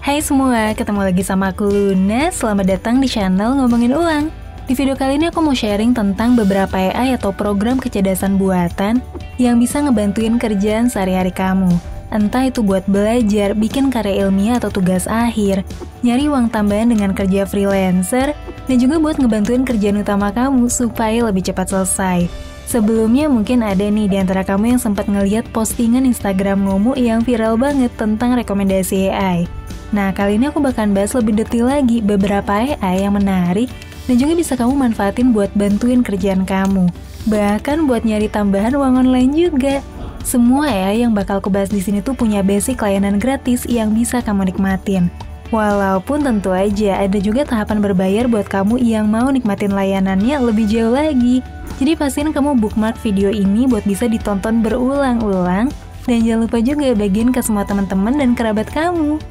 Hai semua, ketemu lagi sama aku Luna. Selamat datang di channel Ngomongin Uang. Di video kali ini aku mau sharing tentang beberapa AI atau program kecerdasan buatan yang bisa ngebantuin kerjaan sehari-hari kamu. Entah itu buat belajar, bikin karya ilmiah atau tugas akhir, nyari uang tambahan dengan kerja freelancer, dan juga buat ngebantuin kerjaan utama kamu supaya lebih cepat selesai. Sebelumnya mungkin ada nih di antara kamu yang sempat ngeliat postingan Instagram Momo yang viral banget tentang rekomendasi AI. Nah, kali ini aku bakalan bahas lebih detail lagi beberapa AI yang menarik dan juga bisa kamu manfaatin buat bantuin kerjaan kamu. Bahkan buat nyari tambahan uang online juga. Semua AI yang bakal aku bahas di sini tuh punya basic layanan gratis yang bisa kamu nikmatin. Walaupun tentu aja ada juga tahapan berbayar buat kamu yang mau nikmatin layanannya lebih jauh lagi. Jadi pastiin kamu bookmark video ini buat bisa ditonton berulang-ulang. Dan jangan lupa juga bagiin ke semua teman-teman dan kerabat kamu.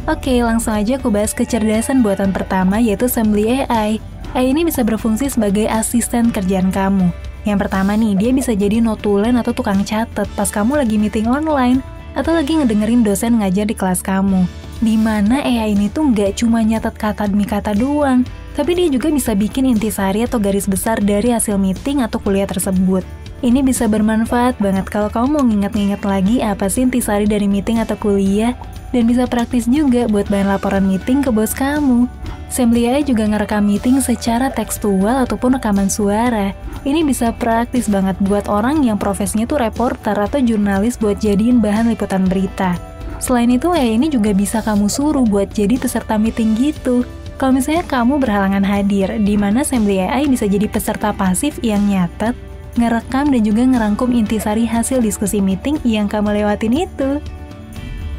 Oke, langsung aja aku bahas kecerdasan buatan pertama yaitu Assembly AI. AI ini bisa berfungsi sebagai asisten kerjaan kamu. Yang pertama nih, dia bisa jadi notulen atau tukang catet pas kamu lagi meeting online atau lagi ngedengerin dosen ngajar di kelas kamu. Dimana AI ini tuh nggak cuma nyatet kata demi kata doang, tapi dia juga bisa bikin intisari atau garis besar dari hasil meeting atau kuliah tersebut. Ini bisa bermanfaat banget kalau kamu mau nginget-nginget lagi apa sih intisari dari meeting atau kuliah, dan bisa praktis juga buat bahan laporan meeting ke bos kamu. Assembly AI juga ngerekam meeting secara tekstual ataupun rekaman suara. Ini bisa praktis banget buat orang yang profesinya tuh reporter atau jurnalis buat jadiin bahan liputan berita. Selain itu, AI ini juga bisa kamu suruh buat jadi peserta meeting gitu. Kalau misalnya kamu berhalangan hadir, di mana Assembly AI bisa jadi peserta pasif yang nyatet, ngerekam dan juga ngerangkum intisari hasil diskusi meeting yang kamu lewatin itu.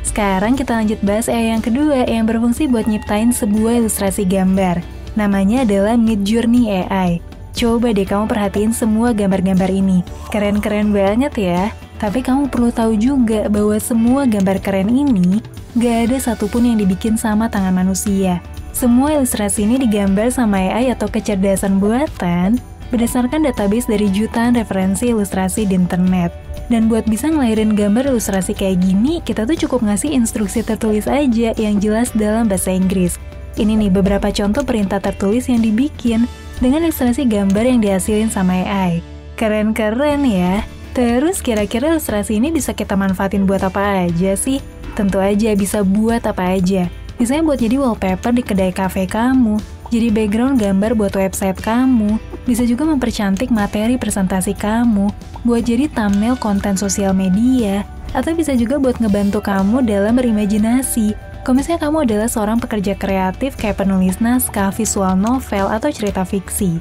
Sekarang kita lanjut bahas AI yang kedua yang berfungsi buat nyiptain sebuah ilustrasi gambar. Namanya adalah Midjourney AI. Coba deh kamu perhatiin semua gambar-gambar ini. Keren-keren banget ya. Tapi kamu perlu tahu juga bahwa semua gambar keren ini gak ada satupun yang dibikin sama tangan manusia. Semua ilustrasi ini digambar sama AI atau kecerdasan buatan berdasarkan database dari jutaan referensi ilustrasi di internet. Dan buat bisa ngelahirin gambar ilustrasi kayak gini, kita tuh cukup ngasih instruksi tertulis aja yang jelas dalam bahasa Inggris. Ini nih beberapa contoh perintah tertulis yang dibikin dengan ilustrasi gambar yang dihasilin sama AI. Keren-keren ya. Terus kira-kira ilustrasi ini bisa kita manfaatin buat apa aja sih? Tentu aja bisa buat apa aja. Misalnya buat jadi wallpaper di kedai kafe kamu, jadi background gambar buat website kamu, bisa juga mempercantik materi presentasi kamu, buat jadi thumbnail konten sosial media, atau bisa juga buat ngebantu kamu dalam berimajinasi. Kalau misalnya kamu adalah seorang pekerja kreatif kayak penulis naskah, visual novel, atau cerita fiksi.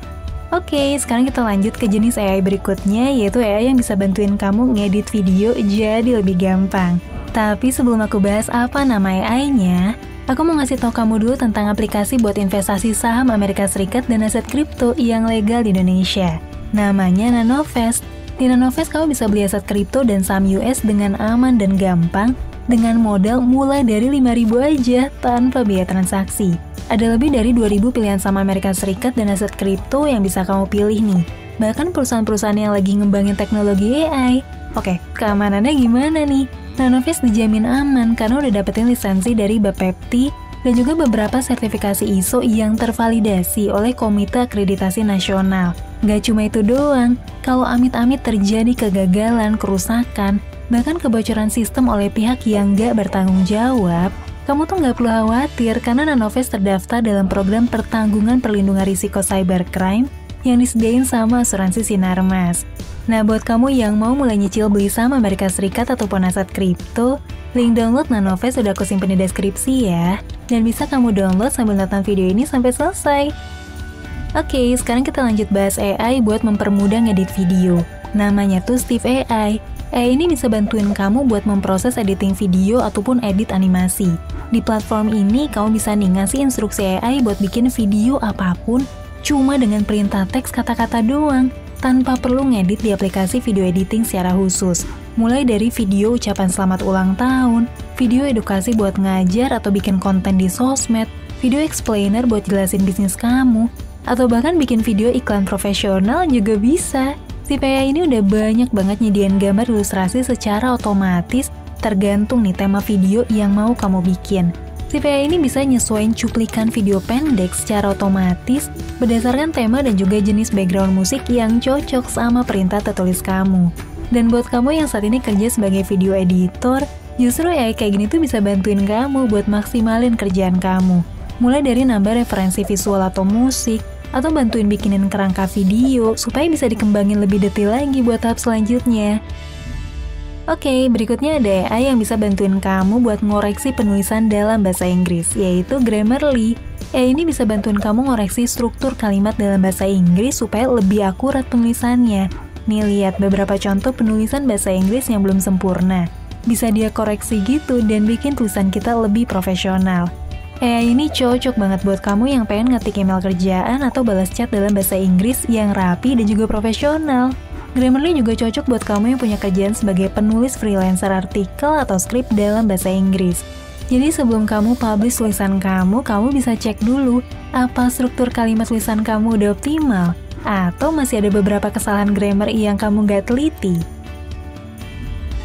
Oke, sekarang kita lanjut ke jenis AI berikutnya, yaitu AI yang bisa bantuin kamu ngedit video jadi lebih gampang. Tapi sebelum aku bahas apa nama AI-nya, aku mau ngasih tahu kamu dulu tentang aplikasi buat investasi saham Amerika Serikat dan aset kripto yang legal di Indonesia. Namanya Nanovest. Di Nanovest kamu bisa beli aset kripto dan saham US dengan aman dan gampang, dengan modal mulai dari 5.000 aja tanpa biaya transaksi. Ada lebih dari 2.000 pilihan saham Amerika Serikat dan aset kripto yang bisa kamu pilih nih. Bahkan perusahaan-perusahaan yang lagi ngembangin teknologi AI. Oke, keamanannya gimana nih? Nanovest dijamin aman karena udah dapetin lisensi dari Bapepti dan juga beberapa sertifikasi ISO yang tervalidasi oleh Komite Akreditasi Nasional. Gak cuma itu doang, kalau amit-amit terjadi kegagalan, kerusakan, bahkan kebocoran sistem oleh pihak yang gak bertanggung jawab, kamu tuh nggak perlu khawatir karena Nanovest terdaftar dalam program pertanggungan perlindungan risiko cybercrime yang disediain sama asuransi Sinarmas. Nah, buat kamu yang mau mulai nyicil beli saham Amerika Serikat ataupun aset kripto, link download Nanovest udah aku simpen di deskripsi ya, dan bisa kamu download sambil nonton video ini sampai selesai. Oke, sekarang kita lanjut bahas AI buat mempermudah ngedit video. Namanya tuh Steve AI. AI ini bisa bantuin kamu buat memproses editing video ataupun edit animasi. Di platform ini, kamu bisa nih ngasih instruksi AI buat bikin video apapun cuma dengan perintah teks kata-kata doang, tanpa perlu ngedit di aplikasi video editing secara khusus. Mulai dari video ucapan selamat ulang tahun, video edukasi buat ngajar atau bikin konten di sosmed, video explainer buat jelasin bisnis kamu, atau bahkan bikin video iklan profesional juga bisa. Si PA ini udah banyak banget nyediain gambar ilustrasi secara otomatis tergantung nih tema video yang mau kamu bikin. Si AI ini bisa nyesuaiin cuplikan video pendek secara otomatis berdasarkan tema dan juga jenis background musik yang cocok sama perintah tertulis kamu. Dan buat kamu yang saat ini kerja sebagai video editor, justru AI kayak gini tuh bisa bantuin kamu buat maksimalin kerjaan kamu. Mulai dari nambah referensi visual atau musik, atau bantuin bikinin kerangka video supaya bisa dikembangin lebih detail lagi buat tahap selanjutnya. Oke, berikutnya ada AI yang bisa bantuin kamu buat ngoreksi penulisan dalam bahasa Inggris, yaitu Grammarly. AI ini bisa bantuin kamu ngoreksi struktur kalimat dalam bahasa Inggris supaya lebih akurat penulisannya. Nih lihat beberapa contoh penulisan bahasa Inggris yang belum sempurna. Bisa dia koreksi gitu dan bikin tulisan kita lebih profesional. AI ini cocok banget buat kamu yang pengen ngetik email kerjaan atau balas chat dalam bahasa Inggris yang rapi dan juga profesional. Grammarly juga cocok buat kamu yang punya kerjaan sebagai penulis freelancer artikel atau skrip dalam bahasa Inggris. Jadi sebelum kamu publish tulisan kamu bisa cek dulu apa struktur kalimat tulisan kamu udah optimal atau masih ada beberapa kesalahan grammar yang kamu gak teliti.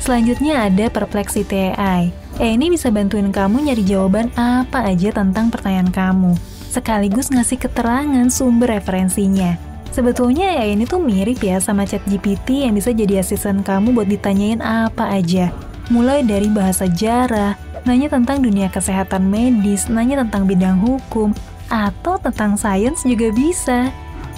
Selanjutnya ada Perplexity AI. Ini bisa bantuin kamu nyari jawaban apa aja tentang pertanyaan kamu, sekaligus ngasih keterangan sumber referensinya. Sebetulnya AI ini tuh mirip ya sama ChatGPT yang bisa jadi asisten kamu buat ditanyain apa aja. Mulai dari bahasa sejarah, nanya tentang dunia kesehatan medis, nanya tentang bidang hukum, atau tentang sains juga bisa.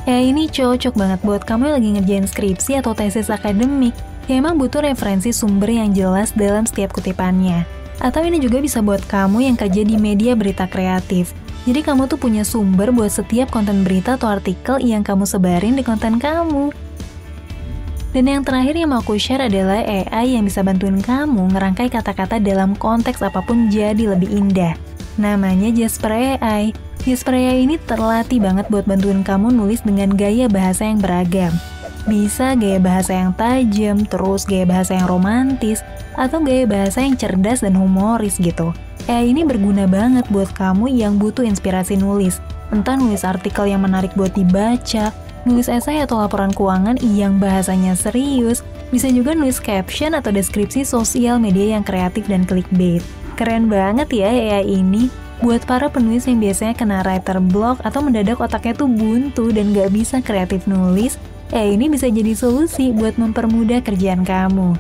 AI ini cocok banget buat kamu yang lagi ngerjain skripsi atau tesis akademik yang emang butuh referensi sumber yang jelas dalam setiap kutipannya. Atau ini juga bisa buat kamu yang kerja di media berita kreatif. Jadi kamu tuh punya sumber buat setiap konten berita atau artikel yang kamu sebarin di konten kamu. Dan yang terakhir yang mau aku share adalah AI yang bisa bantuin kamu ngerangkai kata-kata dalam konteks apapun jadi lebih indah. Namanya Jasper AI. Jasper AI ini terlatih banget buat bantuin kamu nulis dengan gaya bahasa yang beragam. Bisa gaya bahasa yang tajam, terus gaya bahasa yang romantis, atau gaya bahasa yang cerdas dan humoris gitu. AI ini berguna banget buat kamu yang butuh inspirasi nulis. Entah nulis artikel yang menarik buat dibaca, nulis esai atau laporan keuangan yang bahasanya serius, bisa juga nulis caption atau deskripsi sosial media yang kreatif dan clickbait. Keren banget ya AI ini. Buat para penulis yang biasanya kena writer block atau mendadak otaknya tuh buntu dan gak bisa kreatif nulis, AI ini bisa jadi solusi buat mempermudah kerjaan kamu.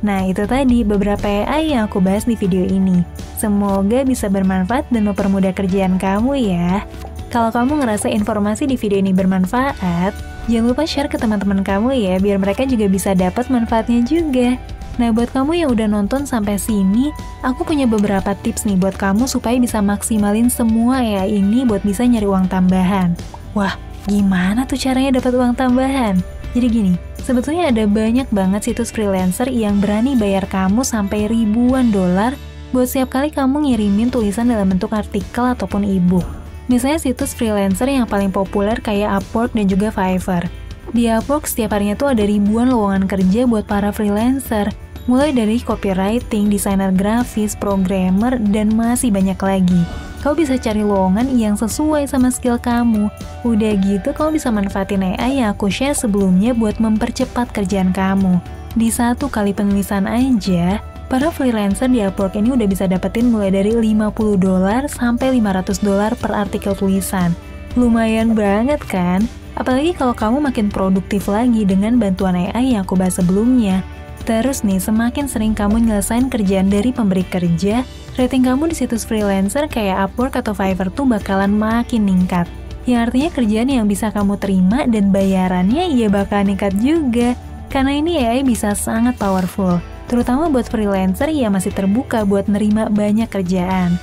Nah, itu tadi beberapa AI yang aku bahas di video ini. Semoga bisa bermanfaat dan mempermudah kerjaan kamu ya. Kalau kamu ngerasa informasi di video ini bermanfaat, jangan lupa share ke teman-teman kamu ya, biar mereka juga bisa dapat manfaatnya juga. Nah, buat kamu yang udah nonton sampai sini, aku punya beberapa tips nih buat kamu supaya bisa maksimalin semua AI ini buat bisa nyari uang tambahan. Wah, gimana tuh caranya dapat uang tambahan? Jadi gini, sebetulnya ada banyak banget situs freelancer yang berani bayar kamu sampai ribuan dolar buat setiap kali kamu ngirimin tulisan dalam bentuk artikel ataupun e-book. Misalnya situs freelancer yang paling populer kayak Upwork dan juga Fiverr. Di Upwork setiap harinya tuh ada ribuan lowongan kerja buat para freelancer. Mulai dari copywriting, desainer grafis, programmer, dan masih banyak lagi. Kau bisa cari lowongan yang sesuai sama skill kamu. Udah gitu, kamu bisa manfaatin AI yang aku share sebelumnya buat mempercepat kerjaan kamu. Di 1 kali penulisan aja, para freelancer di Upwork ini udah bisa dapetin mulai dari $50 sampai $500 per artikel tulisan. Lumayan banget kan? Apalagi kalau kamu makin produktif lagi dengan bantuan AI yang aku bahas sebelumnya. Terus nih, semakin sering kamu nyelesain kerjaan dari pemberi kerja, rating kamu di situs freelancer kayak Upwork atau Fiverr tuh bakalan makin ningkat. Yang artinya kerjaan yang bisa kamu terima dan bayarannya ya bakal ningkat juga. Karena ini AI bisa sangat powerful, terutama buat freelancer yang masih terbuka buat nerima banyak kerjaan.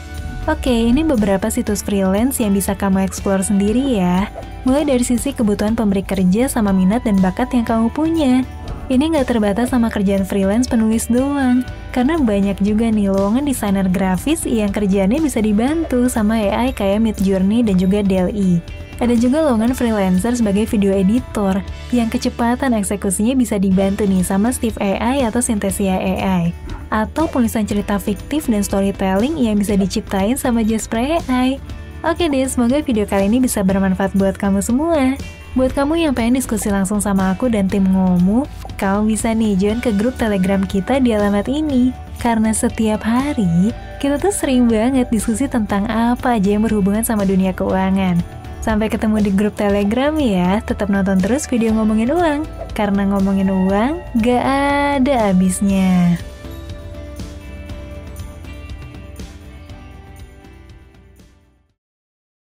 Oke, ini beberapa situs freelance yang bisa kamu explore sendiri ya. Mulai dari sisi kebutuhan pemberi kerja sama minat dan bakat yang kamu punya. Ini nggak terbatas sama kerjaan freelance penulis doang, karena banyak juga nih lowongan desainer grafis yang kerjaannya bisa dibantu sama AI kayak Midjourney dan juga DALL-E. Ada juga lowongan freelancer sebagai video editor, yang kecepatan eksekusinya bisa dibantu nih sama Steve AI atau Synthesia AI. Atau penulisan cerita fiktif dan storytelling yang bisa diciptain sama Jasper AI. Oke deh, semoga video kali ini bisa bermanfaat buat kamu semua. Buat kamu yang pengen diskusi langsung sama aku dan tim Ngomu, kamu bisa nih join ke grup Telegram kita di alamat ini. Karena setiap hari, Kita tuh sering banget diskusi tentang apa aja yang berhubungan sama dunia keuangan. Sampai ketemu di grup Telegram ya, tetap nonton terus video ngomongin uang. Karena ngomongin uang, gak ada habisnya.